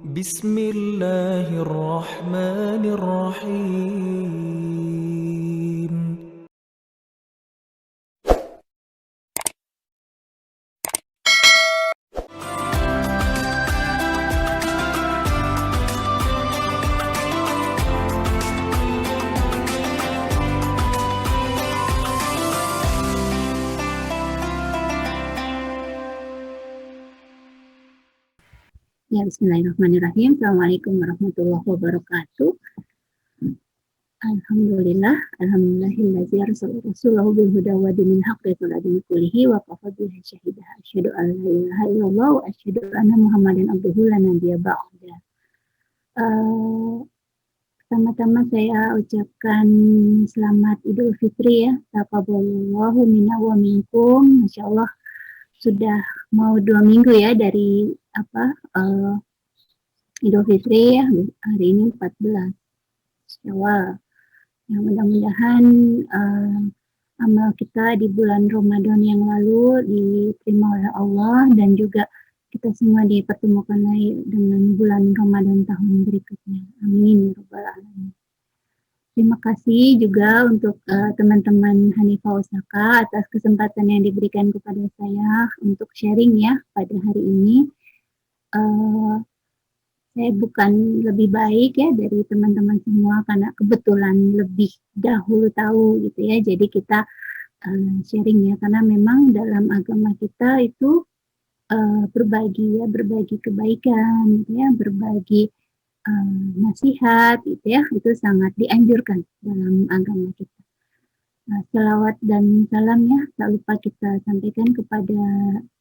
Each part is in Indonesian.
بسم الله الرحمن الرحيم. Ya, bismillahirrahmanirrahim. Assalamualaikum warahmatullahi wabarakatuh. Alhamdulillahillazi arsala rasulahu bil huda wa dinil haqqi tuladin kullihi wa kafa bihi syahidah. Asyhadu an la ilaha illallah wa asyhadu anna Muhammadan abduhu la nabiyya ba'da. Pertama-tama saya ucapkan selamat Idul Fitri ya. Taqabbalallahu minna wa minkum. Masyaallah sudah mau 2 minggu ya dari Idul Fitri ya, hari ini 14 Syawal. Yang mudah-mudahan amal kita di bulan Ramadan yang lalu diterima oleh Allah dan juga kita semua dipertemukan lagi dengan bulan Ramadan tahun berikutnya. Amin ya rabbal alamin. Terima kasih juga untuk teman-teman Hanifah Osaka atas kesempatan yang diberikan kepada saya untuk sharing ya pada hari ini. Saya bukan lebih baik ya dari teman-teman semua karena kebetulan lebih dahulu tahu gitu ya. Jadi kita sharing ya, karena memang dalam agama kita itu berbagi kebaikan gitu ya, berbagi nasihat gitu ya, itu sangat dianjurkan dalam agama kita. Selawat dan salam ya tak lupa kita sampaikan kepada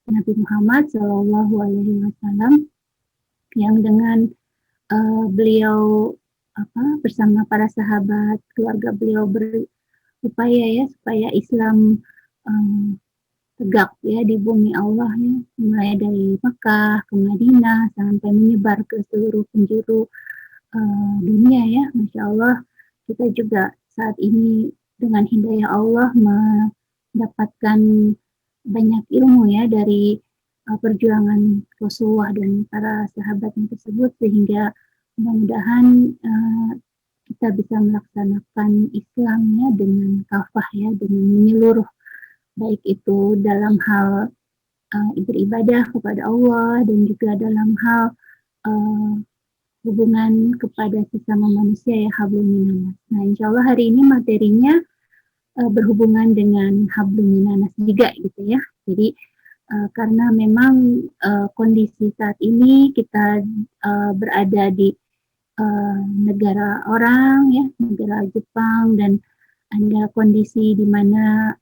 Nabi Muhammad SAW yang dengan beliau bersama para sahabat, keluarga beliau berupaya ya supaya Islam tegak ya di bumi Allah ya, mulai dari Mekah ke Madinah sampai menyebar ke seluruh penjuru dunia ya. Masya Allah, kita juga saat ini dengan hidayah Allah mendapatkan banyak ilmu ya dari perjuangan Rasulullah dan para sahabatnya tersebut, sehingga mudah-mudahan kita bisa melaksanakan Islamnya dengan kafah ya, dengan menyeluruh, baik itu dalam hal beribadah kepada Allah dan juga dalam hal hubungan kepada sesama manusia ya, hablum minanas. Nah, insya Allah hari ini materinya berhubungan dengan hablum minanas juga gitu ya. Jadi karena memang kondisi saat ini kita berada di negara orang ya, negara Jepang, dan ada kondisi di mana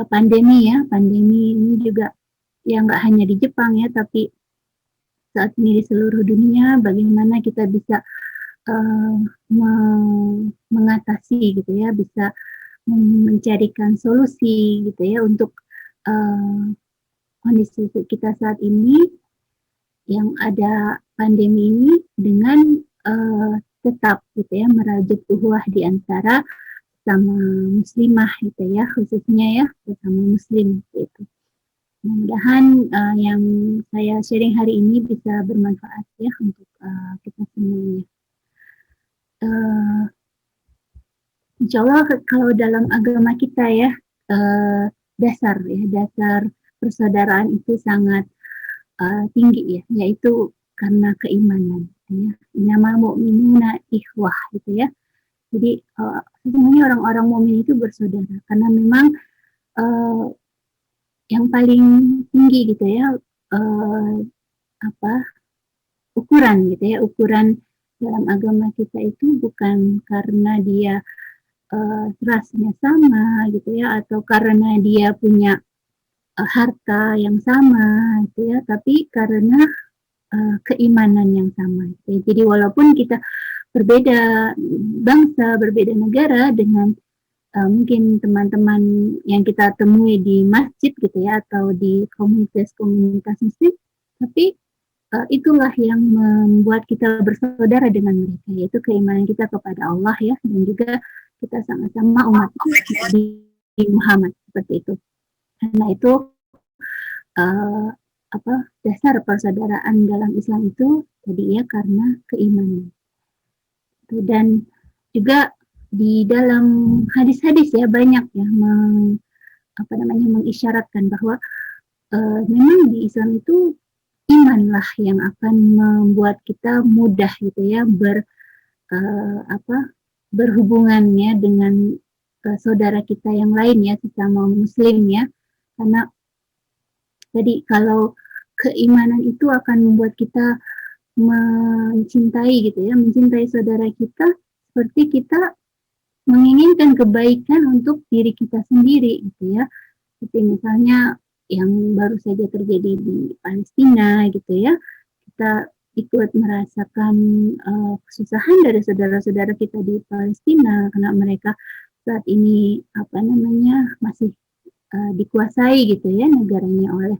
pandemi ini juga ya nggak hanya di Jepang ya, tapi saat ini di seluruh dunia. Bagaimana kita bisa mengatasi gitu ya, bisa mencarikan solusi gitu ya untuk kondisi kita saat ini yang ada pandemi ini, dengan tetap gitu ya merajut ukhuwah di antara sama muslimah gitu ya, khususnya ya sesama muslim gitu. Mudah-mudahan yang saya sharing hari ini bisa bermanfaat ya untuk kita semuanya. Insya Allah kalau dalam agama kita ya, dasar persaudaraan itu sangat tinggi ya, yaitu karena keimanan ya. Innamal mu'minuna ikhwah gitu ya. Jadi sesungguhnya orang-orang mukmin itu bersaudara karena memang yang paling tinggi gitu ya ukuran gitu ya, ukuran dalam agama kita itu bukan karena dia rasnya sama gitu ya, atau karena dia punya harta yang sama gitu ya, tapi karena keimanan yang sama gitu ya. Jadi walaupun kita berbeda bangsa, berbeda negara dengan mungkin teman-teman yang kita temui di masjid gitu ya, atau di komunitas muslim, tapi itulah yang membuat kita bersaudara dengan mereka, yaitu keimanan kita kepada Allah ya, dan juga kita sama-sama umat Nabi Muhammad, seperti itu. Karena itu dasar persaudaraan dalam Islam itu tadi ya karena keimanan. Dan juga di dalam hadis-hadis ya banyak ya mengisyaratkan bahwa memang di Islam itu imanlah yang akan membuat kita mudah gitu ya berhubungannya dengan saudara kita yang lain ya sesama muslim ya, karena jadi kalau keimanan itu akan membuat kita mencintai gitu ya, mencintai saudara kita seperti kita menginginkan kebaikan untuk diri kita sendiri gitu ya. Seperti misalnya yang baru saja terjadi di Palestina gitu ya, kita ikut merasakan kesusahan dari saudara-saudara kita di Palestina karena mereka saat ini masih dikuasai gitu ya negaranya oleh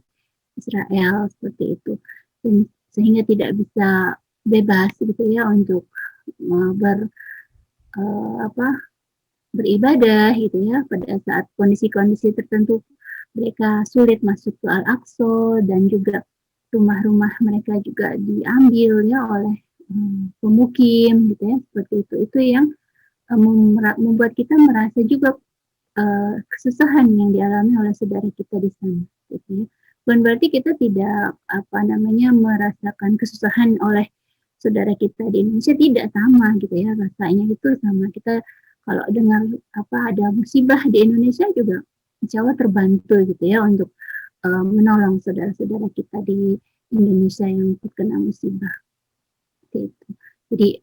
Israel seperti itu, dan sehingga tidak bisa bebas gitu ya untuk ber beribadah gitu ya pada saat kondisi-kondisi tertentu mereka sulit masuk ke Al-Aqsa dan juga rumah-rumah mereka juga diambil ya oleh pemukim gitu ya seperti itu yang membuat kita merasa juga kesusahan yang dialami oleh saudara kita di sana gitu ya. Bukan berarti kita tidak merasakan kesusahan oleh saudara kita di Indonesia, tidak, sama gitu ya rasanya itu sama. Kita kalau dengar ada musibah di Indonesia juga insya Allah terbantu gitu ya untuk menolong saudara-saudara kita di Indonesia yang terkena musibah gitu. Jadi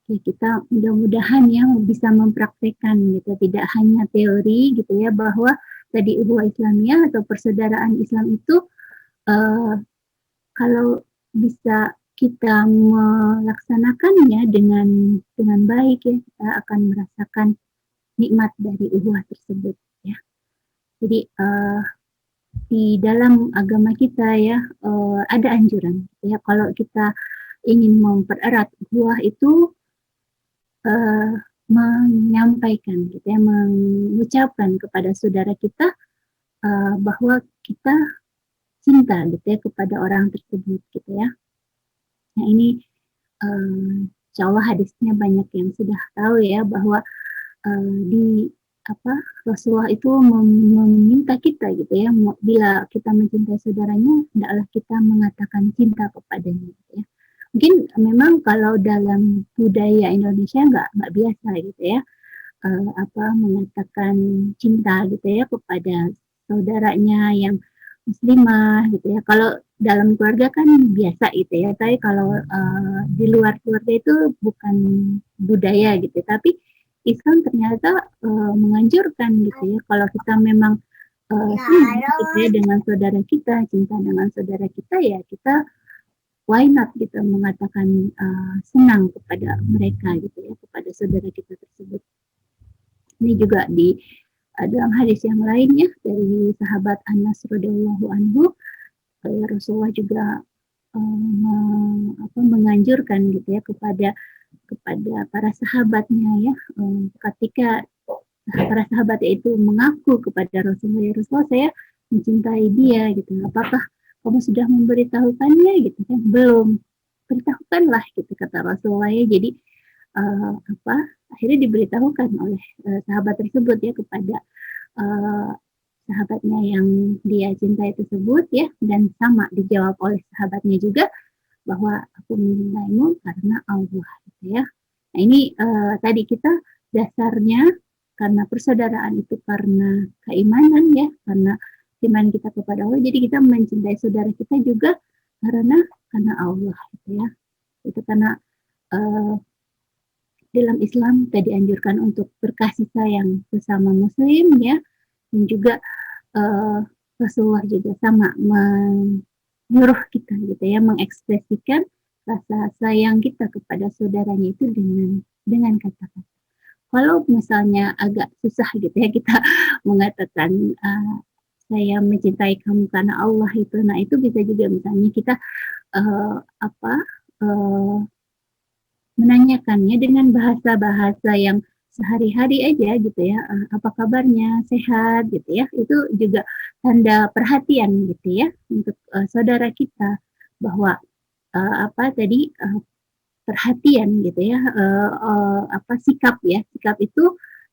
ya kita mudah-mudahan ya bisa mempraktekkan gitu, tidak hanya teori gitu ya bahwa tadi ukhuwah Islamiyah atau persaudaraan Islam itu kalau bisa kita melaksanakannya dengan baik ya, kita akan merasakan nikmat dari ukhuwah tersebut ya. Jadi di dalam agama kita ya ada anjuran ya kalau kita ingin mempererat ukhuwah itu menyampaikan gitu ya, mengucapkan kepada saudara kita bahwa kita cinta gitu ya kepada orang tersebut gitu ya. Nah ini insya Allah hadisnya banyak yang sudah tahu ya bahwa di Rasulullah itu meminta kita gitu ya, bila kita mencintai saudaranya hendaklah kita mengatakan cinta kepadanya gitu ya. Mungkin memang kalau dalam budaya Indonesia nggak biasa gitu ya mengatakan cinta gitu ya kepada saudaranya yang muslimah gitu ya. Kalau dalam keluarga kan biasa gitu ya, tapi kalau di luar keluarga itu bukan budaya gitu. Tapi Islam ternyata menganjurkan gitu ya, kalau kita memang senang gitu ya dengan saudara kita, cinta dengan saudara kita ya kita why not gitu mengatakan senang kepada mereka gitu ya, kepada saudara kita tersebut. Ini juga di dalam hadis yang lainnya dari sahabat Anas radhiyallahu anhu, Rasulullah juga menganjurkan gitu ya kepada para sahabatnya ya, ketika para sahabat itu mengaku kepada Rasulullah, ya Rasulullah saya mencintai dia gitu, apakah kamu sudah memberitahukannya gitu kan? Belum, beritahukanlah gitu kata Rasulullah ya. Jadi akhirnya diberitahukan oleh sahabat tersebut ya kepada sahabatnya yang dia cintai tersebut ya, dan sama dijawab oleh sahabatnya juga bahwa aku mencintaimu karena Allah gitu ya. Nah ini tadi kita dasarnya karena persaudaraan itu karena keimanan ya, karena iman kita kepada Allah, jadi kita mencintai saudara kita juga karena Allah gitu ya. Itu karena dalam Islam kita dianjurkan untuk berkasih sayang sesama muslim ya, dan juga Rasulullah juga sama menyuruh kita gitu ya, mengekspresikan rasa sayang kita kepada saudaranya itu dengan kata-kata. Kalau misalnya agak susah gitu ya kita mengatakan saya mencintai kamu karena Allah itu, nah itu bisa juga misalnya kita menanyakannya dengan bahasa-bahasa yang sehari-hari aja gitu ya, apa kabarnya, sehat gitu ya, itu juga tanda perhatian gitu ya untuk, saudara kita bahwa, apa tadi, perhatian gitu ya, apa, sikap itu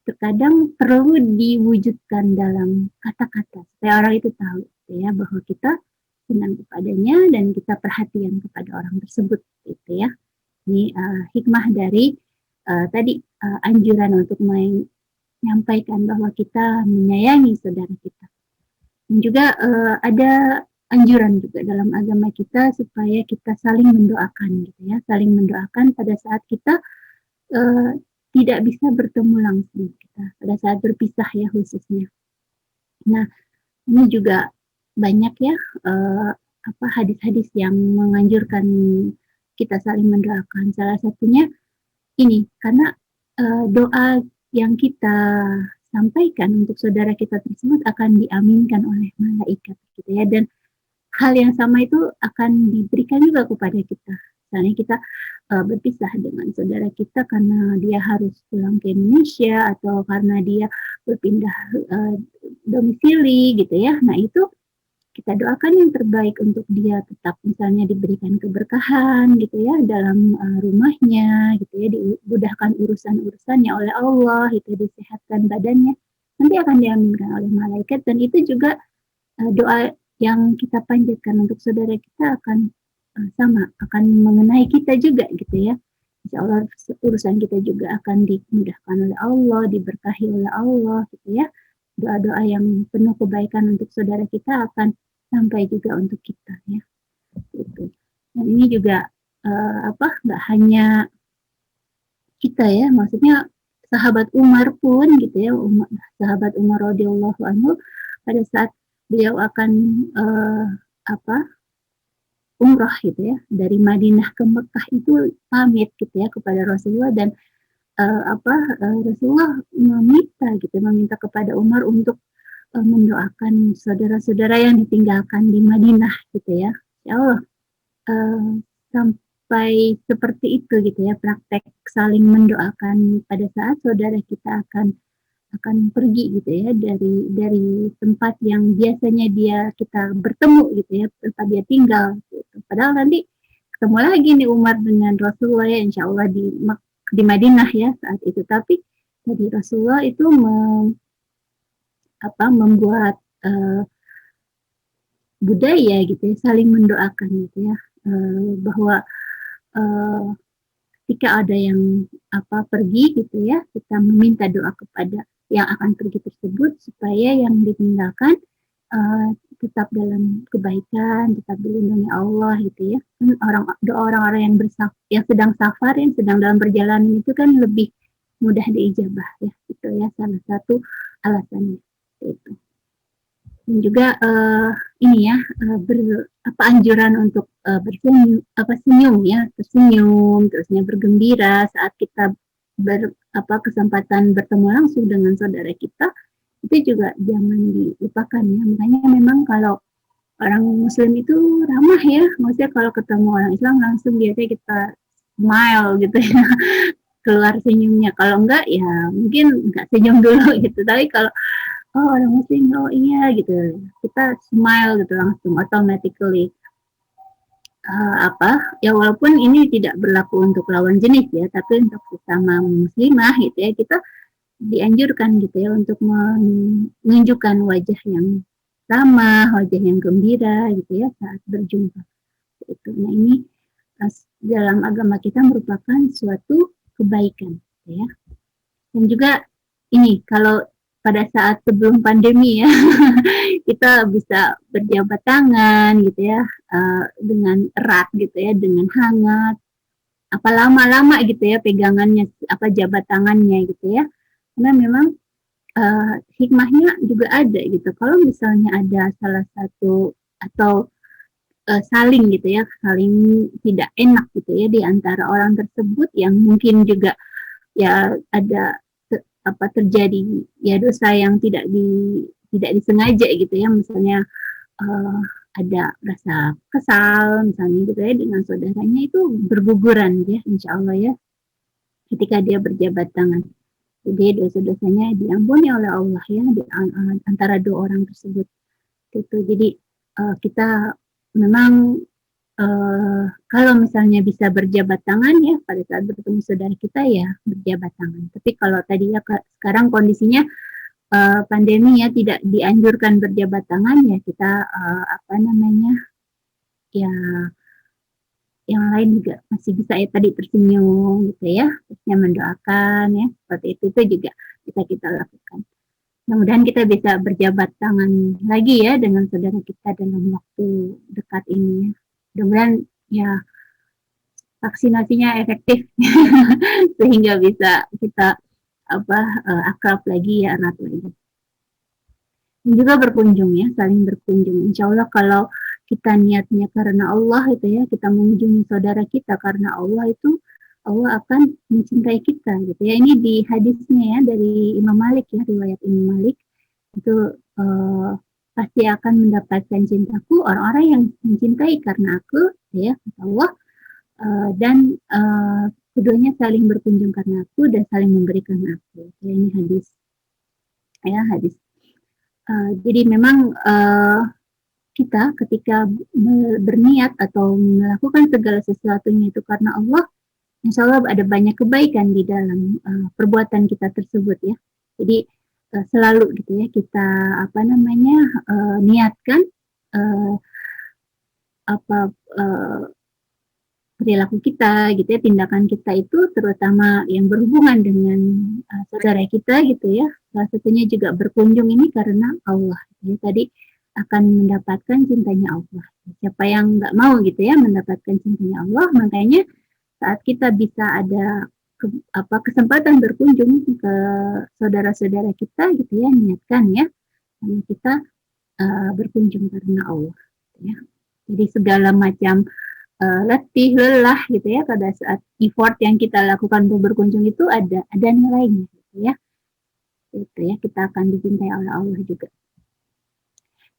terkadang perlu diwujudkan dalam kata-kata supaya orang itu tahu gitu ya bahwa kita senang kepadanya dan kita perhatian kepada orang tersebut gitu ya. Ini, hikmah dari, tadi, anjuran untuk menyampaikan bahwa kita menyayangi saudara kita. Dan juga, ada anjuran juga dalam agama kita supaya kita saling mendoakan gitu ya, saling mendoakan pada saat kita, eee, tidak bisa bertemu langsung kita, pada saat berpisah ya khususnya. Nah, ini juga banyak ya, apa, hadis-hadis yang menganjurkan kita saling mendoakan. Salah satunya ini, karena, doa yang kita sampaikan untuk saudara kita tersebut akan diaminkan oleh malaikat gitu ya, dan hal yang sama itu akan diberikan juga kepada kita. Misalnya kita, berpisah dengan saudara kita karena dia harus pulang ke Indonesia atau karena dia berpindah, domisili gitu ya. Nah itu kita doakan yang terbaik untuk dia tetap misalnya diberikan keberkahan gitu ya dalam, rumahnya gitu ya, dimudahkan urusan-urusannya oleh Allah gitu, disehatkan badannya, nanti akan diaminkan oleh malaikat dan itu juga, doa yang kita panjatkan untuk saudara kita akan, sama, akan mengenai kita juga gitu ya. Insyaallah urusan kita juga akan dimudahkan oleh Allah, diberkahi oleh Allah gitu ya. Doa-doa yang penuh kebaikan untuk saudara kita akan sampai juga untuk kita ya, gitu. Dan ini juga, apa, nggak hanya kita ya, maksudnya sahabat Umar pun gitu ya, sahabat Umar radhiyallahu anhu pada saat beliau akan, apa, umrah gitu ya, dari Madinah ke Mekah itu pamit gitu ya kepada Rasulullah dan, apa, Rasulullah meminta kepada Umar untuk, mendoakan saudara-saudara yang ditinggalkan di Madinah gitu ya. Ya Allah, sampai seperti itu gitu ya, praktek saling mendoakan pada saat saudara kita akan pergi gitu ya dari tempat yang biasanya kita bertemu gitu ya, tempat dia tinggal gitu. Padahal nanti ketemu lagi nih Umar dengan Rasulullah ya insyaallah di Madinah ya saat itu. Tapi tadi Rasulullah itu membuat, budaya gitu ya, saling mendoakan gitu ya, bahwa, eee, ketika ada yang, pergi gitu ya, kita meminta doa kepada yang akan pergi tersebut supaya yang ditinggalkan, eee, tetap dalam kebaikan, tetap dilindungi Allah gitu ya. Kan doa orang-orang yang sedang safar, yang sedang dalam perjalanan itu kan lebih mudah diijabah ya, itu ya salah satu alasannya, itu. Dan juga, ini ya, anjuran untuk, senyum ya, tersenyum, terusnya bergembira saat kita kesempatan bertemu langsung dengan saudara kita, itu juga jangan dilupakan ya. Makanya memang kalau orang muslim itu ramah ya, maksudnya kalau ketemu orang Islam langsung biasanya kita smile gitu ya, keluar senyumnya, kalau enggak ya mungkin enggak senyum dulu gitu, tapi kalau oh orang muslim, oh iya gitu. Kita smile gitu langsung automatically. Ya walaupun ini tidak berlaku untuk lawan jenis ya, tapi untuk sesama muslimah gitu ya, kita dianjurkan gitu ya untuk menunjukkan wajah yang ramah, wajah yang gembira gitu ya saat berjumpa. Itu. Nah ini dalam agama kita merupakan suatu kebaikan gitu ya. Dan juga ini kalau pada saat sebelum pandemi ya kita bisa berjabat tangan gitu ya, dengan erat gitu ya, dengan hangat, apa lama-lama gitu ya pegangannya, jabat tangannya gitu ya. Karena memang, hikmahnya juga ada gitu, kalau misalnya ada salah satu atau, saling gitu ya, saling tidak enak gitu ya di antara orang tersebut yang mungkin juga ya ada terjadi ya dosa yang tidak disengaja gitu ya, misalnya, eee, ada rasa kesal misalnya gitu ya dengan saudaranya itu berguguran ya insyaallah ya, ketika dia berjabat tangan. Jadi dosa-dosanya diampuni oleh Allah ya antara dua orang tersebut. Gitu. Jadi kita memang kalau misalnya bisa berjabat tangan ya pada saat bertemu saudara kita ya berjabat tangan. Tapi kalau tadi ya sekarang kondisinya pandemi ya tidak dianjurkan berjabat tangan ya kita apa namanya ya yang lain juga masih bisa ya tadi tersenyum gitu ya, terusnya mendoakan ya seperti itu juga bisa kita lakukan. Mudah-mudahan kita bisa berjabat tangan lagi ya dengan saudara kita dalam waktu dekat ini ya. Mudah-mudahan ya vaksinasinya efektif sehingga bisa kita akrab lagi ya erat lagi. Dan juga berkunjung ya, saling berkunjung. Insya Allah kalau kita niatnya karena Allah itu ya, kita mengunjungi saudara kita karena Allah itu Allah akan mencintai kita gitu ya. Ini di hadisnya ya dari Imam Malik ya, riwayat Imam Malik itu pasti akan mendapatkan cintaku orang-orang yang mencintai karena aku ya kata Allah dan keduanya saling berkunjung karena aku dan saling memberikan aku. Ya, ini hadis ya hadis. Jadi memang kita ketika berniat atau melakukan segala sesuatunya itu karena Allah, insya Allah ada banyak kebaikan di dalam perbuatan kita tersebut ya. Jadi selalu gitu ya kita niatkan perilaku kita gitu ya, tindakan kita itu terutama yang berhubungan dengan saudara kita gitu ya. Salah satunya juga berkunjung ini karena Allah. Jadi tadi akan mendapatkan cintanya Allah. Siapa yang nggak mau gitu ya mendapatkan cintanya Allah, makanya saat kita bisa ada kesempatan berkunjung ke saudara-saudara kita gitu ya, niatkan ya, karena kita berkunjung karena Allah. Gitu ya. Jadi segala macam letih, lelah gitu ya pada saat effort yang kita lakukan untuk berkunjung itu ada nilainya gitu ya. Itu ya kita akan dicintai oleh Allah juga.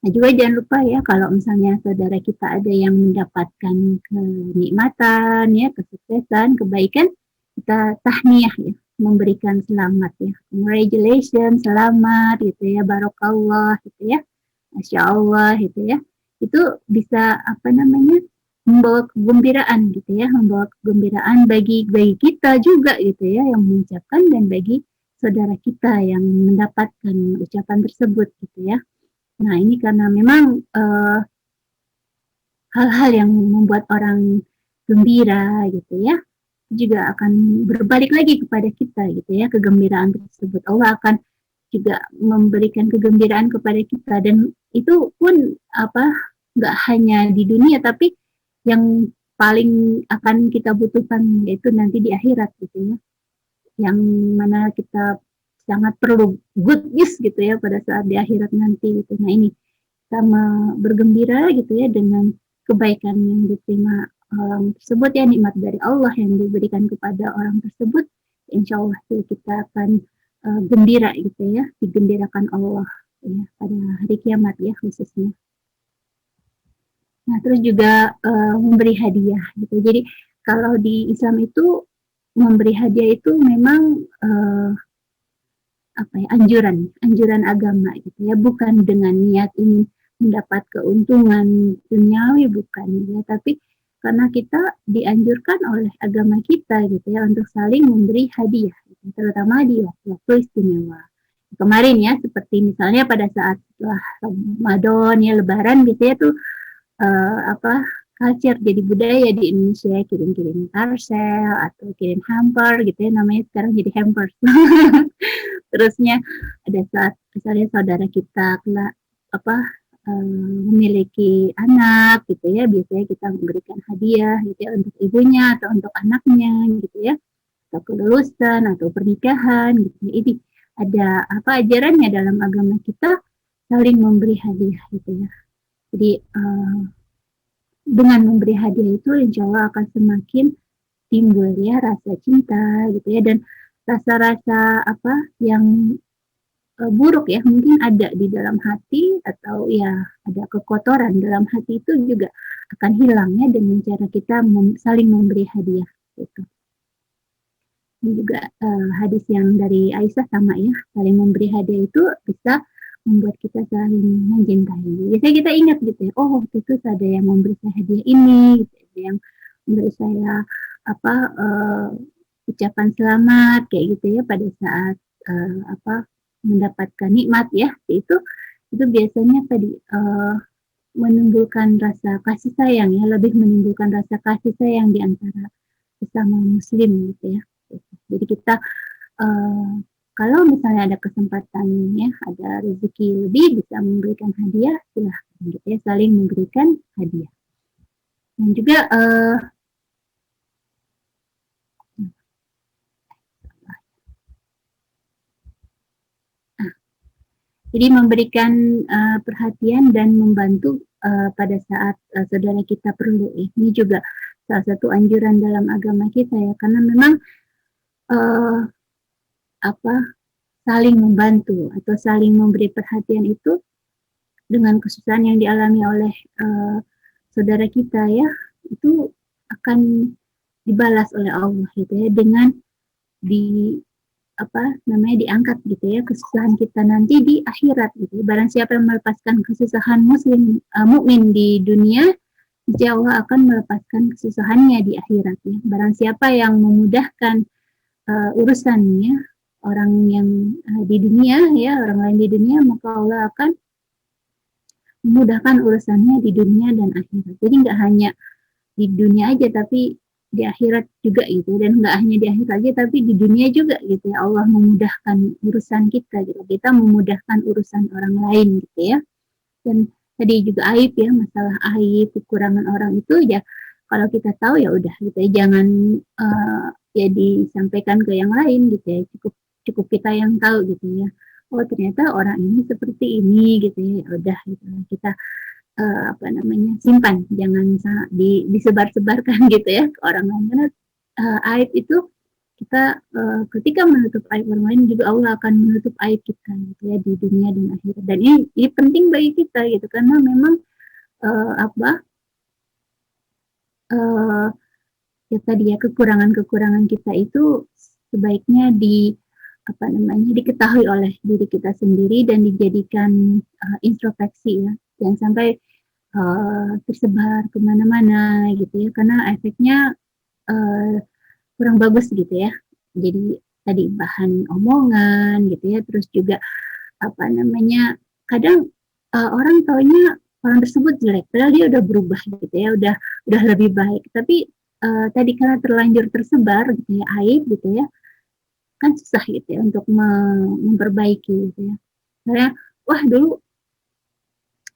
Nah juga jangan lupa ya kalau misalnya saudara kita ada yang mendapatkan kenikmatan ya, kesuksesan, kebaikan, kita tahniah ya, memberikan selamat ya. Congratulations, selamat gitu ya, barokallah gitu ya. Masya Allah gitu ya. Itu bisa membawa kegembiraan gitu ya, membawa kegembiraan bagi kita juga gitu ya yang mengucapkan dan bagi saudara kita yang mendapatkan ucapan tersebut gitu ya. Nah ini karena memang hal-hal yang membuat orang gembira gitu ya juga akan berbalik lagi kepada kita gitu ya, kegembiraan tersebut Allah akan juga memberikan kegembiraan kepada kita dan itu pun nggak hanya di dunia tapi yang paling akan kita butuhkan yaitu nanti di akhirat gitu ya, yang mana kita sangat perlu good news gitu ya pada saat di akhirat nanti gitu. Nah ini sama bergembira gitu ya dengan kebaikan yang diterima orang tersebut ya, nikmat dari Allah yang diberikan kepada orang tersebut, insya Allah kita akan gembira gitu ya, digembirakan Allah ya pada hari kiamat ya khususnya. Nah, terus juga memberi hadiah gitu. Jadi kalau di Islam itu memberi hadiah itu memang anjuran agama gitu ya, bukan dengan niat ingin mendapat keuntungan duniawi bukan ya, tapi karena kita dianjurkan oleh agama kita gitu ya untuk saling memberi hadiah, gitu, terutama di waktu istimewa. Kemarin ya, seperti misalnya pada saat setelah Ramadan ya, Lebaran gitu ya tuh culture jadi budaya di Indonesia, kirim-kirim parcel atau kirim hamper gitu ya, namanya sekarang jadi hampers. Terusnya ada saat misalnya saudara kita memiliki anak gitu ya, biasanya kita memberikan hadiah gitu ya untuk ibunya atau untuk anaknya gitu ya, atau kelulusan atau pernikahan gitu. Ini ada ajarannya dalam agama kita saling memberi hadiah gitu ya. Jadi dengan memberi hadiah itu insya Allah akan semakin timbul ya rasa cinta gitu ya, dan rasa-rasa yang buruk ya mungkin ada di dalam hati atau ya ada kekotoran dalam hati itu juga akan hilang ya dengan cara kita saling memberi hadiah gitu. Dan juga hadis yang dari Aisyah sama ya, saling memberi hadiah itu bisa membuat kita saling mencintai. Biasanya kita ingat gitu ya, oh waktu itu ada yang memberi saya hadiah ini, gitu, ada yang memberi saya apa ucapan selamat kayak gitu ya pada saat mendapatkan nikmat ya, itu biasanya tadi menimbulkan rasa kasih sayang ya, lebih menimbulkan rasa kasih sayang di antara sesama muslim gitu ya. Jadi kita kalau misalnya ada kesempatan ya, ada rezeki lebih bisa memberikan hadiah, silahkan gitu ya, saling memberikan hadiah. Dan juga jadi memberikan perhatian dan membantu pada saat saudara kita perlu. Ini juga salah satu anjuran dalam agama kita ya, karena memang uh, saling membantu atau saling memberi perhatian itu dengan kesusahan yang dialami oleh saudara kita ya, itu akan dibalas oleh Allah gitu ya, dengan diangkat gitu ya kesusahan kita nanti di akhirat gitu. Barang siapa yang melepaskan kesusahan muslim mukmin di dunia, Allah akan melepaskan kesusahannya di akhirat ya. Barang siapa yang memudahkan urusannya orang yang di dunia ya, orang lain di dunia, maka Allah akan memudahkan urusannya di dunia dan akhirat. Jadi nggak hanya di dunia aja tapi di akhirat juga gitu, dan nggak hanya di akhirat aja tapi di dunia juga gitu ya, Allah memudahkan urusan kita gitu, kita memudahkan urusan orang lain gitu ya. Dan tadi juga aib ya, masalah aib kekurangan orang itu ya, kalau kita tahu ya udah gitu ya, jangan ya disampaikan ke yang lain gitu ya, cukup kita yang tahu gitu ya, oh ternyata orang ini seperti ini gitu ya, udah gitu kita simpan, jangan disebar-sebarkan gitu ya ke orang lain, karena aib itu kita ketika menutup aib orang lain juga Allah akan menutup aib kita gitu ya di dunia dan akhirat. Dan ini penting bagi kita gitu, karena memang ya tadi ya, kekurangan-kekurangan kita itu sebaiknya diketahui oleh diri kita sendiri dan dijadikan introspeksi ya, jangan sampai tersebar kemana-mana gitu ya, karena efeknya kurang bagus gitu ya. Jadi tadi bahan omongan gitu ya, terus juga kadang orang taunya orang tersebut jelek, padahal dia udah berubah gitu ya, udah lebih baik, tapi tadi karena terlanjur tersebar gitu ya aib gitu ya, kan susah gitu ya untuk memperbaiki gitu ya. Kayak wah dulu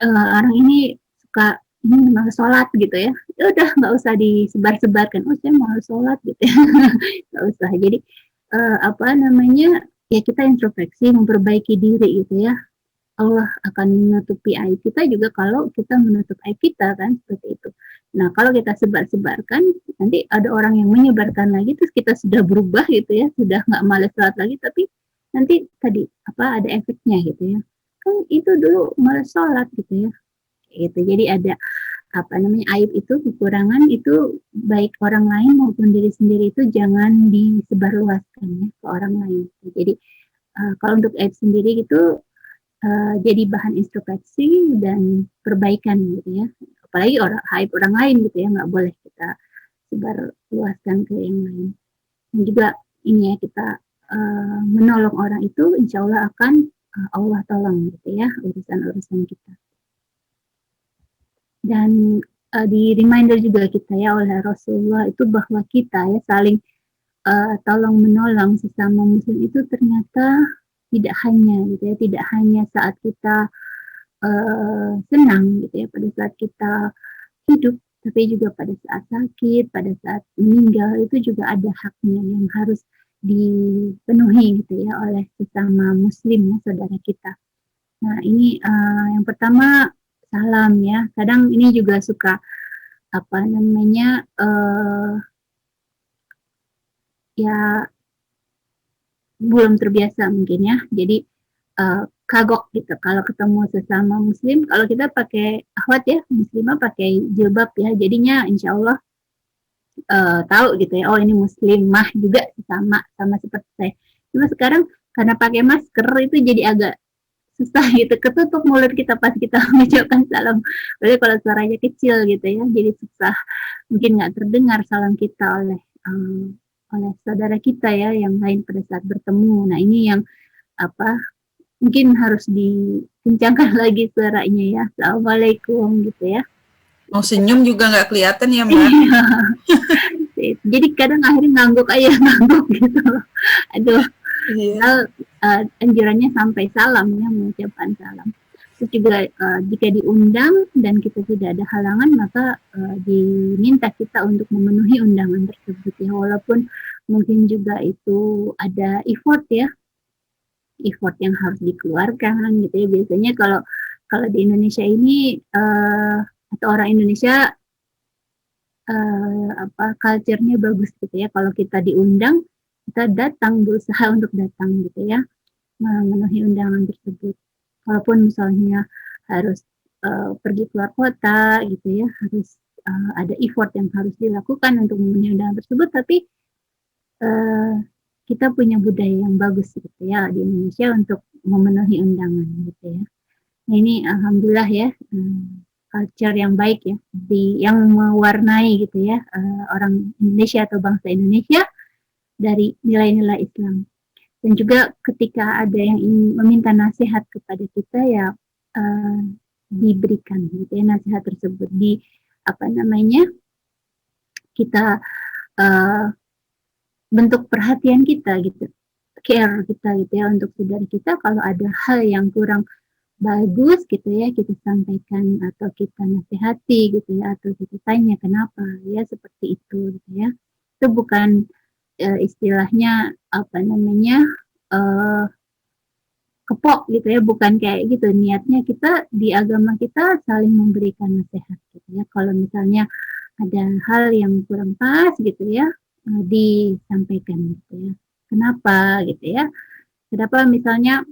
orang ini suka ini malas sholat gitu ya, udah nggak usah disebar-sebarkan, oh saya malas sholat gitu ya, nggak usah. Jadi ya kita introspeksi, memperbaiki diri gitu ya, Allah akan menutupi aib kita juga kalau kita menutup aib kita kan, seperti itu. Nah kalau kita sebar-sebarkan, nanti ada orang yang menyebarkan lagi, terus kita sudah berubah gitu ya, sudah nggak malas sholat lagi, tapi nanti tadi ada efeknya gitu ya, kan itu dulu malas sholat gitu ya, gitu. Jadi ada aib itu, kekurangan itu, baik orang lain maupun diri sendiri, itu jangan disebarluaskan ya ke orang lain. Jadi kalau untuk aib sendiri gitu jadi bahan introspeksi dan perbaikan gitu ya, apalagi aib orang lain gitu ya, nggak boleh kita sebar luaskan ke yang lain. Dan juga ini ya, kita menolong orang itu insya Allah akan Allah tolong gitu ya urusan-urusan kita. Dan di reminder juga kita ya oleh Rasulullah itu, bahwa kita ya saling tolong menolong sesama muslim itu ternyata tidak hanya saat kita senang gitu ya, pada saat kita hidup, tapi juga pada saat sakit, pada saat meninggal, itu juga ada haknya yang harus dipenuhi gitu ya oleh sesama muslim ya, saudara kita. Nah ini yang pertama, salam ya. Kadang ini juga suka ya belum terbiasa mungkin ya. Jadi kagok gitu kalau ketemu sesama muslim. Kalau kita pakai akhwat ya, muslimah pakai jilbab ya, jadinya insya Allah tahu gitu ya, oh ini muslimah juga sama seperti saya. Cuma sekarang karena pakai masker itu jadi agak susah gitu, ketutup mulut kita pas kita mengucapkan salam. Berarti kalau suaranya kecil gitu ya, jadi susah, mungkin nggak terdengar salam kita oleh saudara kita ya yang lain pada saat bertemu. Nah ini yang apa mungkin harus dikencangkan lagi suaranya ya. Assalamualaikum gitu ya. Mau senyum juga nggak kelihatan ya, Mbak? Iya. Jadi kadang akhirnya ngangguk aja, ngangguk gitu. Aduh, Iya. anjurannya sampai salam ya, mengucapkan salam. Terus juga jika diundang dan kita tidak ada halangan, maka diminta kita untuk memenuhi undangan tersebut ya, walaupun mungkin juga itu ada effort ya, effort yang harus dikeluarkan gitu ya. Biasanya kalau kalau di Indonesia ini atau orang Indonesia culture-nya bagus gitu ya. Kalau kita diundang, kita datang, berusaha untuk datang gitu ya, memenuhi undangan tersebut. Walaupun misalnya harus pergi keluar kota gitu ya, harus ada effort yang harus dilakukan untuk memenuhi undangan tersebut, tapi kita punya budaya yang bagus gitu ya di Indonesia untuk memenuhi undangan gitu ya. Nah ini alhamdulillah ya, culture yang baik ya, yang mewarnai gitu ya orang Indonesia atau bangsa Indonesia dari nilai-nilai Islam. Dan juga ketika ada yang ingin meminta nasihat kepada kita ya diberikan gitu ya nasihat tersebut, di kita bentuk perhatian kita gitu, care kita gitu ya untuk saudara kita. Kalau ada hal yang kurang bagus gitu ya, kita sampaikan atau kita nasihati gitu ya, atau kita tanya kenapa ya, seperti itu gitu ya. Itu bukan istilahnya kepok gitu ya, bukan kayak gitu. Niatnya kita di agama kita saling memberikan nasihat gitu ya. Kalau misalnya ada hal yang kurang pas gitu ya, disampaikan gitu ya. Kenapa gitu ya? Kenapa misalnya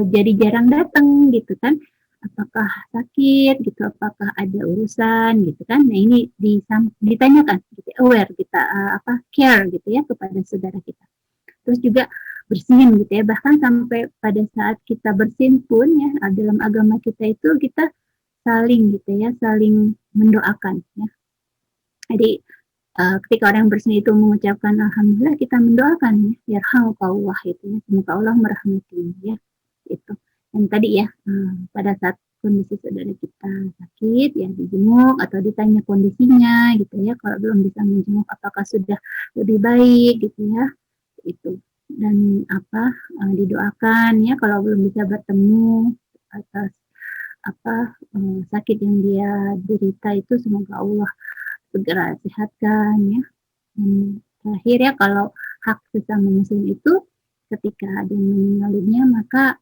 jadi jarang datang gitu kan? Apakah sakit gitu? Apakah ada urusan gitu kan? Nah ini ditanyakan, gitu, aware kita care gitu ya kepada saudara kita. Terus juga bersihin gitu ya. Bahkan sampai pada saat kita bersin pun ya dalam agama kita itu kita saling gitu ya, saling mendoakan ya. Jadi ketika orang bersin itu mengucapkan alhamdulillah, kita mendoakan ya, yarhamukallah itu ya, semoga Allah merahmati ya. Itu. Dan tadi ya pada saat kondisi saudara kita sakit ya dijenguk atau ditanya kondisinya gitu ya, kalau belum bisa menjenguk apakah sudah lebih baik gitu ya, itu. Dan didoakan ya kalau belum bisa bertemu atas sakit yang dia derita itu, semoga Allah segera sehatkan ya. Dan terakhir ya, kalau hak sesama muslim itu ketika ada yang meninggal dunia maka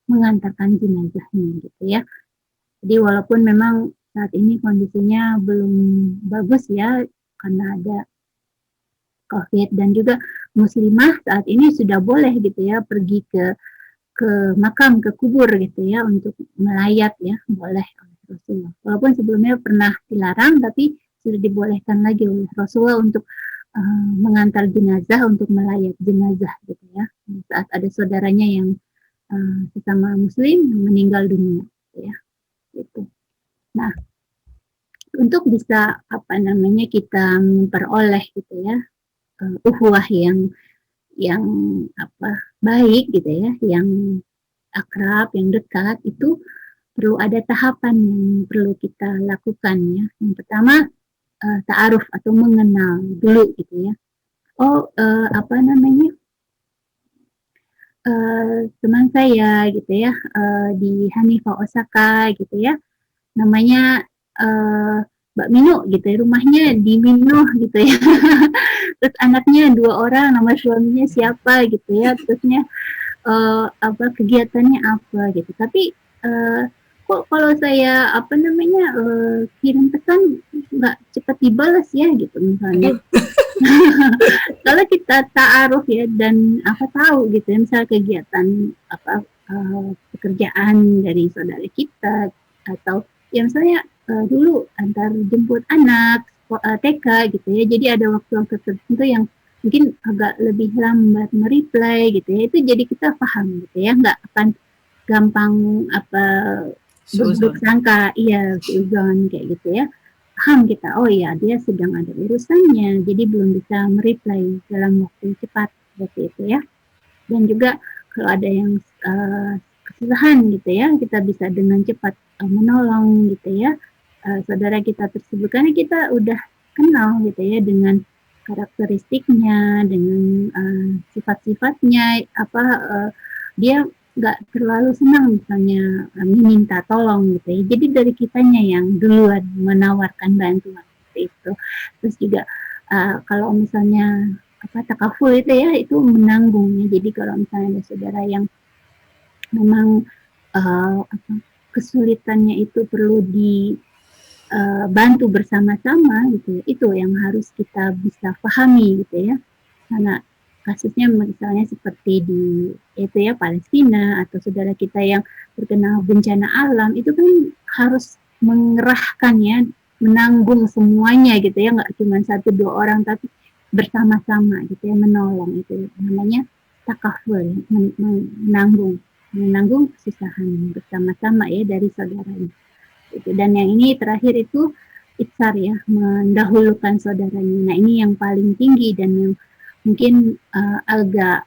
mengantarkan jenazahnya gitu ya. Jadi walaupun memang saat ini kondisinya belum bagus ya karena ada COVID, dan juga muslimah saat ini sudah boleh gitu ya pergi ke makam, ke kubur gitu ya untuk melayat ya, boleh oleh Rasulullah. Walaupun sebelumnya pernah dilarang, tapi sudah dibolehkan lagi oleh Rasulullah untuk mengantar jenazah, untuk melayat jenazah gitu ya saat ada saudaranya yang sesama muslim yang meninggal dunia gitu ya gitu. Nah untuk bisa kita memperoleh gitu ya ukhuwah yang baik gitu ya, yang akrab, yang dekat, itu perlu ada tahapan yang perlu kita lakukan ya. Yang pertama ta'aruf atau mengenal dulu gitu ya. Teman saya gitu ya di Hanifah Osaka gitu ya, namanya Mbak Minu gitu ya, rumahnya di Minu gitu ya. Terus anaknya 2 orang, nama suaminya siapa gitu ya, terusnya kegiatannya apa gitu. Tapi kok kalau saya kirim pesan nggak cepat dibalas ya gitu misalnya. Kalau kita ta'aruf ya dan tahu gitu ya, misalnya kegiatan pekerjaan dari saudara kita, atau ya misalnya dulu antar jemput anak TK gitu ya. Jadi ada waktu-waktu tertentu yang mungkin agak lebih lambat mereply gitu ya. Itu jadi kita paham gitu ya, nggak akan gampang berburuk sangka, iya suuzon kayak gitu ya. Paham kita, oh iya dia sedang ada urusannya, jadi belum bisa mereply dalam waktu cepat seperti itu ya. Dan juga kalau ada yang kesusahan gitu ya, kita bisa dengan cepat menolong gitu ya saudara kita tersebut, karena kita udah kenal gitu ya dengan karakteristiknya, dengan sifat-sifatnya, dia nggak terlalu senang misalnya meminta tolong gitu ya. Jadi dari kitanya yang duluan menawarkan bantuan seperti itu. Terus juga kalau misalnya takaful itu ya, itu menanggung ya. Jadi kalau misalnya ada saudara yang memang kesulitannya itu perlu dibantu bersama-sama gitu ya, itu yang harus kita bisa pahami gitu ya. Karena kasusnya misalnya seperti di itu ya Palestina, atau saudara kita yang terkena bencana alam, itu kan harus mengerahkan ya, menanggung semuanya gitu ya, nggak cuma 1-2 orang tapi bersama-sama gitu ya, menolong. Itu namanya takaful, menanggung kesusahan bersama-sama ya dari saudaranya gitu. Dan yang ini terakhir itu itsar ya, mendahulukan saudaranya. Nah ini yang paling tinggi dan yang mungkin agak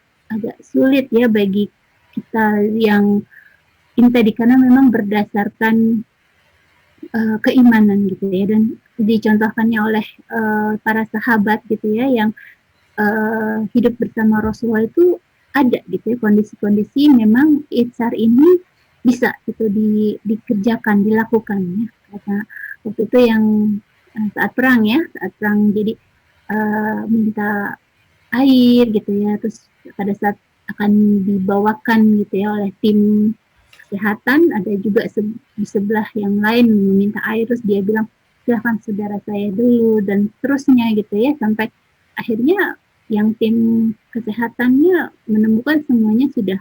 sulit ya bagi kita yang ini tadi, karena memang berdasarkan keimanan gitu ya, dan dicontohkannya oleh para sahabat gitu ya yang hidup bersama Rasulullah itu ada gitu ya kondisi-kondisi memang itsar ini bisa gitu dikerjakan, dilakukan ya. Karena waktu itu yang saat perang, jadi minta air gitu ya, terus pada saat akan dibawakan gitu ya oleh tim kesehatan, ada juga di sebelah yang lain meminta air, terus dia bilang silahkan saudara saya dulu, dan terusnya gitu ya, sampai akhirnya yang tim kesehatannya menemukan semuanya sudah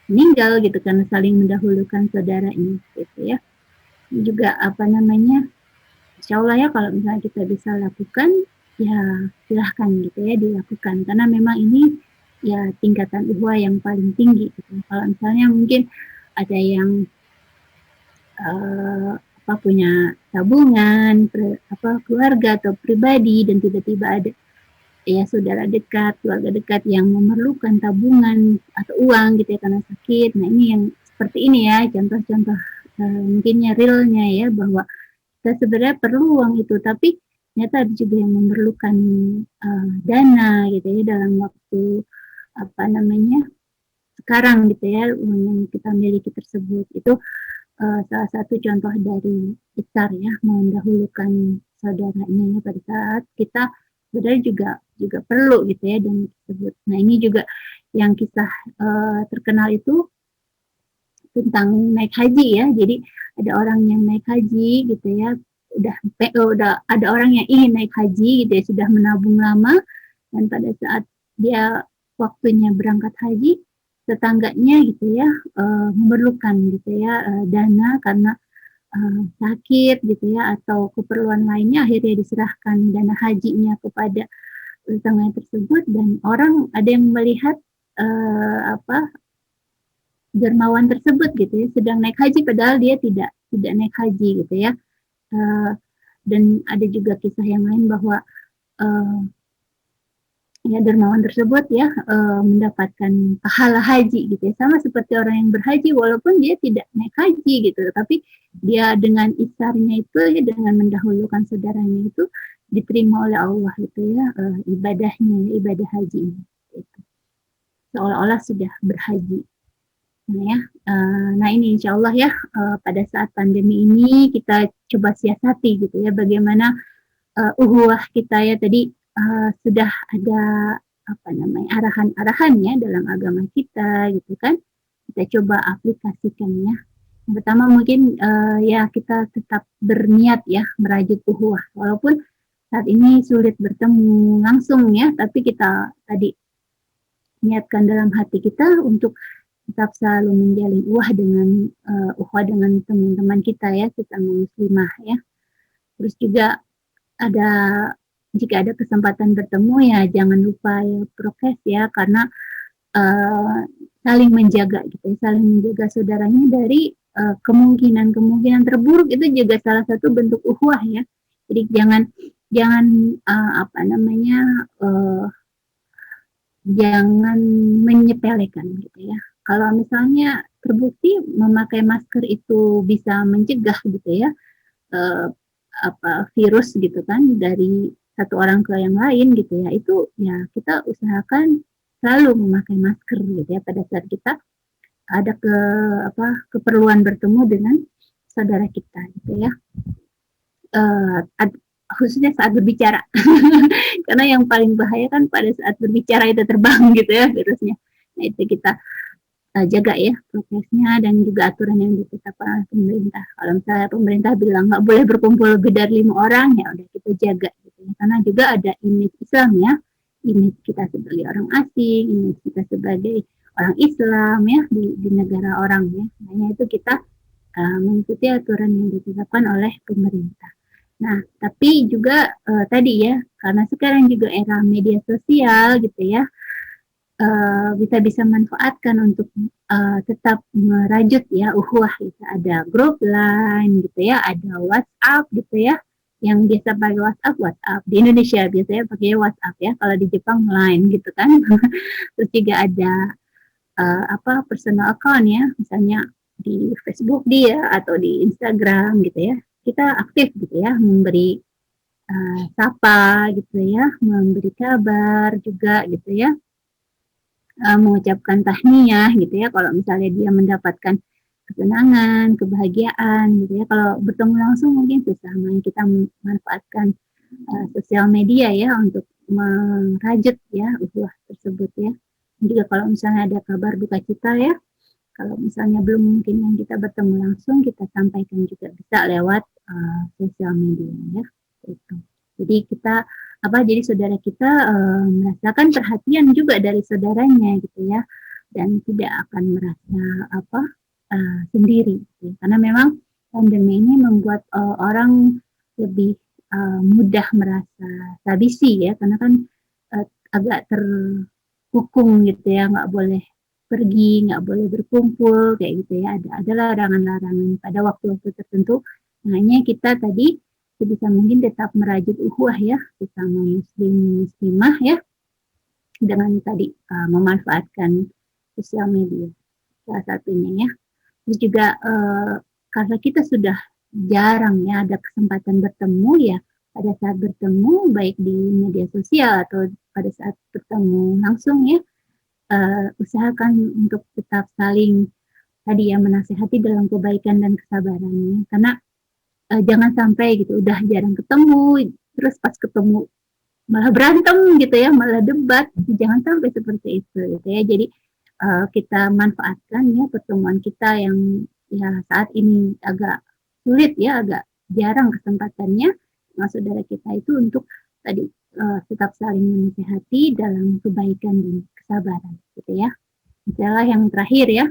meninggal gitu karena saling mendahulukan saudaranya gitu ya. Juga insya Allah ya kalau misalnya kita bisa lakukan ya silahkan gitu ya dilakukan, karena memang ini ya tingkatan ukhuwah yang paling tinggi gitu. Kalau misalnya mungkin ada yang punya tabungan keluarga atau pribadi, dan tiba-tiba ada ya saudara dekat, keluarga dekat yang memerlukan tabungan atau uang gitu ya karena sakit. Nah ini yang seperti ini ya contoh-contoh mungkinnya realnya ya, bahwa kita sebenarnya perlu uang itu, tapi ternyata ada juga yang memerlukan dana gitu ya dalam waktu sekarang gitu ya, uang yang kita miliki tersebut. Itu salah satu contoh dari itsar ya, mendahulukan saudaranya ya pada saat kita sebenarnya juga perlu gitu ya dan tersebut. Nah ini juga yang kisah terkenal itu tentang naik haji ya. Jadi ada orang yang naik haji gitu ya, udah ada orang yang ingin naik haji gitu ya, sudah menabung lama, dan pada saat dia waktunya berangkat haji, tetangganya gitu ya memerlukan gitu ya dana karena sakit gitu ya atau keperluan lainnya, akhirnya diserahkan dana hajinya kepada tetangganya tersebut, dan orang ada yang melihat dermawan tersebut gitu ya sedang naik haji padahal dia tidak naik haji gitu ya. Dan ada juga kisah yang lain bahwa ya dermawan tersebut ya mendapatkan pahala haji gitu ya, sama seperti orang yang berhaji walaupun dia tidak naik haji gitu, tapi dia dengan isarnya itu ya, dengan mendahulukan saudaranya itu diterima oleh Allah gitu ya ibadahnya, ibadah haji gitu. Seolah-olah sudah berhaji. Nah ini insya Allah ya pada saat pandemi ini kita coba siasati gitu ya bagaimana uhuwah kita ya, tadi sudah ada arahan-arahan ya dalam agama kita gitu kan, kita coba aplikasikan ya. Yang pertama mungkin ya kita tetap berniat ya merajut uhuwah walaupun saat ini sulit bertemu langsung ya, tapi kita tadi niatkan dalam hati kita untuk tetap selalu menjalin ukhuwah dengan teman-teman kita ya, sesama muslimah ya. Terus juga ada jika ada kesempatan bertemu ya jangan lupa ya prokes ya, karena saling menjaga gitu, saling menjaga saudaranya dari kemungkinan terburuk, itu juga salah satu bentuk ukhuwah ya. Jadi jangan jangan apa namanya jangan menyepelekan gitu ya. Kalau misalnya terbukti memakai masker itu bisa mencegah gitu ya virus gitu kan dari satu orang ke yang lain gitu ya, itu ya kita usahakan selalu memakai masker gitu ya pada saat kita ada keperluan bertemu dengan saudara kita gitu ya. Khususnya saat berbicara karena yang paling bahaya kan pada saat berbicara itu terbang gitu ya virusnya. Nah itu kita jaga ya prokesnya dan juga aturan yang ditetapkan oleh pemerintah. Kalau misalnya pemerintah bilang nggak boleh berkumpul lebih dari 5 orang, ya udah kita jaga gitu ya. Karena juga ada image Islam ya, image kita sebagai orang asing, image kita sebagai orang Islam ya di negara orang ya. Makanya itu kita mengikuti aturan yang ditetapkan oleh pemerintah. Nah, tapi juga tadi ya, karena sekarang juga era media sosial gitu ya, kita bisa manfaatkan untuk tetap merajut ya ukhuwah gitu. Ada grup line gitu ya, ada WhatsApp gitu ya. Yang biasa pakai WhatsApp di Indonesia biasanya pakai WhatsApp ya. Kalau di Jepang Line gitu kan. Terus juga ada personal account ya, misalnya di Facebook dia atau di Instagram gitu ya. Kita aktif gitu ya, memberi sapa gitu ya, memberi kabar juga gitu ya. Mengucapkan tahniyah gitu ya kalau misalnya dia mendapatkan kesenangan, kebahagiaan gitu ya. Kalau bertemu langsung mungkin susah, kita manfaatkan sosial media ya untuk merajut ya ukhuwah tersebut ya. Dan juga kalau misalnya ada kabar duka cita ya, kalau misalnya belum mungkin yang kita bertemu langsung, kita sampaikan juga bisa lewat sosial media ya. Itu. Jadi kita jadi saudara kita merasakan perhatian juga dari saudaranya gitu ya, dan tidak akan merasa sendiri gitu. Karena memang pandemi ini membuat orang lebih mudah merasa sabisi ya, karena kan agak terhukum gitu ya, nggak boleh pergi, nggak boleh berkumpul kayak gitu ya, ada larangan-larangan pada waktu-waktu tertentu. Makanya kita tadi sebisa mungkin tetap merajut ukhuwah ya sesama muslim muslimah ya, dengan tadi memanfaatkan sosial media salah satunya ya. Terus juga karena kita sudah jarang ya ada kesempatan bertemu ya, pada saat bertemu baik di media sosial atau pada saat bertemu langsung ya, usahakan untuk tetap saling tadi ya menasehati dalam kebaikan dan kesabarannya, karena jangan sampai gitu udah jarang ketemu terus pas ketemu malah berantem gitu ya, malah debat, jangan sampai seperti itu gitu ya. Jadi kita manfaatkan ya pertemuan kita yang ya saat ini agak sulit ya, agak jarang kesempatannya dengan saudara kita itu untuk tadi tetap saling menasehati dalam kebaikan dan kesabaran gitu ya. Itulah yang terakhir ya.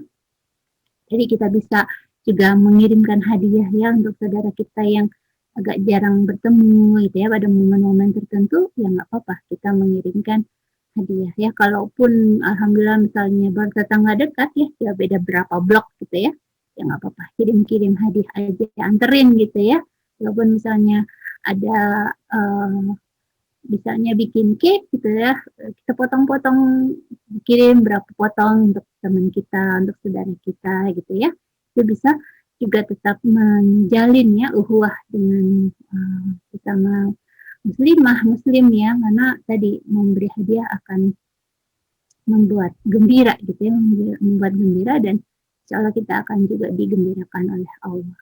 Jadi kita bisa juga mengirimkan hadiah ya untuk saudara kita yang agak jarang bertemu gitu ya, pada momen-momen tertentu ya nggak apa-apa kita mengirimkan hadiah ya. Kalaupun alhamdulillah misalnya baru tetangga dekat ya beda berapa blok gitu ya nggak apa-apa, kirim-kirim hadiah aja, anterin gitu ya. Walaupun misalnya ada misalnya bikin cake gitu ya, kita potong-potong, kirim berapa potong untuk teman kita, untuk saudara kita gitu ya. Itu bisa juga tetap menjalin ya ukhuwah dengan sesama muslimah muslim ya, karena tadi memberi hadiah akan membuat gembira gitu ya, membuat gembira, dan insya Allah kita akan juga digembirakan oleh Allah.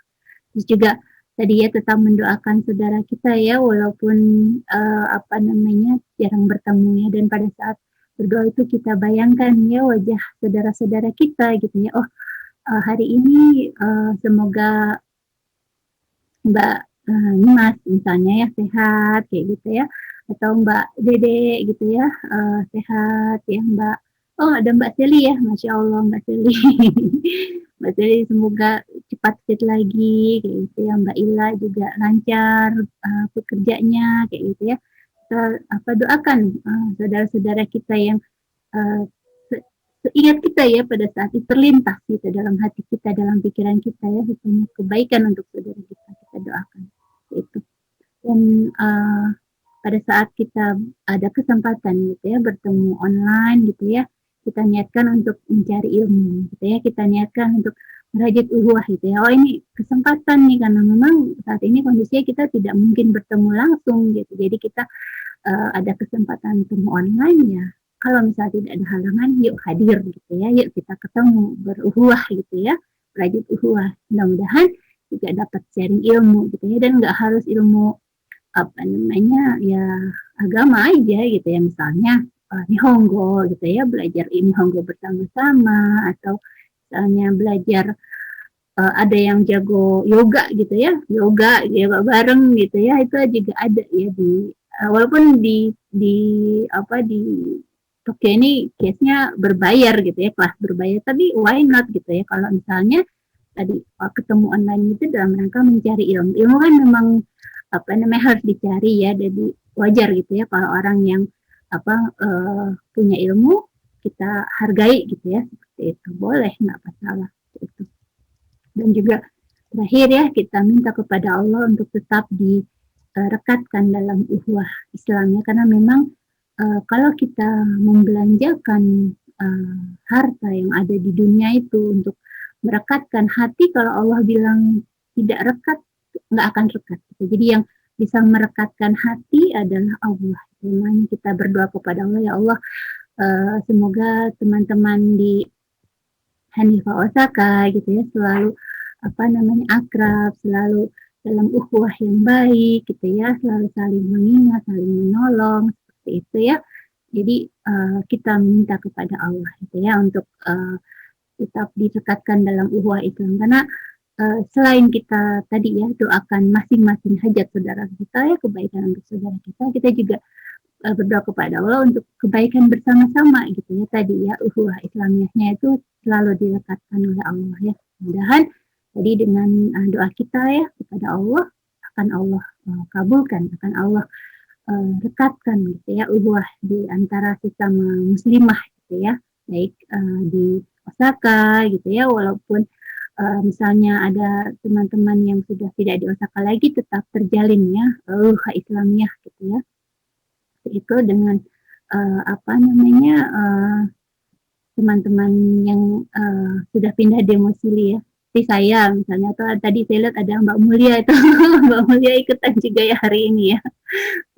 Terus juga tadi ya tetap mendoakan saudara kita ya, walaupun jarang bertemu ya, dan pada saat berdoa itu kita bayangkan ya wajah saudara-saudara kita gitu ya. Hari ini semoga Mbak Mas misalnya ya sehat kayak gitu ya, atau Mbak Dede gitu ya sehat ya Mbak. Oh ada Mbak Seli ya, Masya Allah Mbak Seli. Mbak Sally semoga cepat fit lagi kayak gitu ya, Mbak Ila juga lancar pekerjanya kayak gitu ya. Kita doakan saudara-saudara kita yang seingat kita ya pada saat itu terlintas gitu dalam hati kita, dalam pikiran kita ya, hanya kebaikan untuk saudara kita doakan itu. Dan pada saat kita ada kesempatan gitu ya bertemu online gitu ya, kita niatkan untuk mencari ilmu gitu ya, kita niatkan untuk merajut uhuwah gitu ya. Oh ini kesempatan nih karena memang saat ini kondisinya kita tidak mungkin bertemu langsung gitu. Jadi kita ada kesempatan bertemu online ya. Kalau misalnya tidak ada halangan, yuk hadir gitu ya, yuk kita ketemu beruhuwah gitu ya, merajut uhuwah. Mudah-mudahan juga dapat sharing ilmu gitu ya, dan nggak harus ilmu ya agama aja gitu ya, misalnya Nihongo gitu ya, belajar Nihongo bersama-sama, atau misalnya belajar ada yang jago yoga gitu ya, yoga bareng gitu ya, itu juga ada ya di walaupun di Tokyo ini case-nya berbayar gitu ya, kelas berbayar, tapi why not gitu ya, kalau misalnya tadi ketemu online itu dalam rangka mencari ilmu. Ilmu kan memang harus dicari ya, jadi wajar gitu ya kalau orang yang punya ilmu kita hargai gitu ya, seperti itu boleh, nggak masalah itu. Dan juga terakhir ya, kita minta kepada Allah untuk tetap direkatkan dalam ukhuwah Islamnya, karena memang kalau kita membelanjakan harta yang ada di dunia itu untuk merekatkan hati, kalau Allah bilang tidak rekat, nggak akan rekat. Jadi yang bisa merekatkan hati adalah Allah. Makanya kita berdoa kepada Allah, ya Allah, semoga teman-teman di Hanifah Osaka gitu ya selalu akrab, selalu dalam ukhuwah yang baik gitu ya, selalu saling mengingat, saling menolong, seperti itu ya. Jadi kita minta kepada Allah gitu ya untuk tetap direkatkan dalam ukhuwah Islam, karena selain kita tadi ya doakan masing-masing hajat saudara kita ya, kebaikan untuk saudara kita juga berdoa kepada Allah untuk kebaikan bersama-sama gitu ya, tadi ya ukhuwah Islamiyahnya itu selalu direkatkan oleh Allah ya. Mudah-mudahan tadi dengan doa kita ya kepada Allah, akan Allah kabulkan, akan Allah rekatkan gitu ya ukhuwah di antara sesama muslimah gitu ya, baik di Osaka gitu ya, walaupun misalnya ada teman-teman yang sudah tidak di Osaka lagi, tetap terjalin ya ukhuwah Islamiyah gitu ya. Itu dengan teman-teman yang sudah pindah domisili ya, seperti saya misalnya, atau tadi saya lihat ada Mbak Mulia itu Mbak Mulia ikutan juga ya hari ini ya.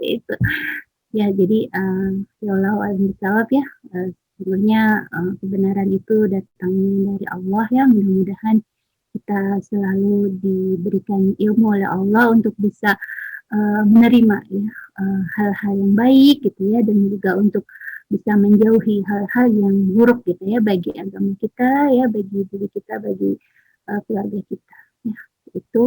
Itu ya, jadi ya Allah bisawab ya, sebenarnya kebenaran itu datangnya dari Allah ya. Mudah-mudahan kita selalu diberikan ilmu oleh Allah untuk bisa menerima ya hal-hal yang baik gitu ya, dan juga untuk bisa menjauhi hal-hal yang buruk gitu ya, bagi agama kita ya, bagi diri kita, bagi keluarga kita ya. Itu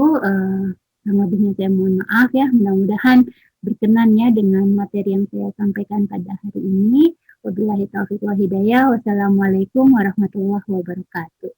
lebihnya saya mohon maaf ya. Mudah-mudahan berkenan ya dengan materi yang saya sampaikan pada hari ini. Wabillahi taufiq wal hidayah. Wassalamualaikum warahmatullahi wabarakatuh.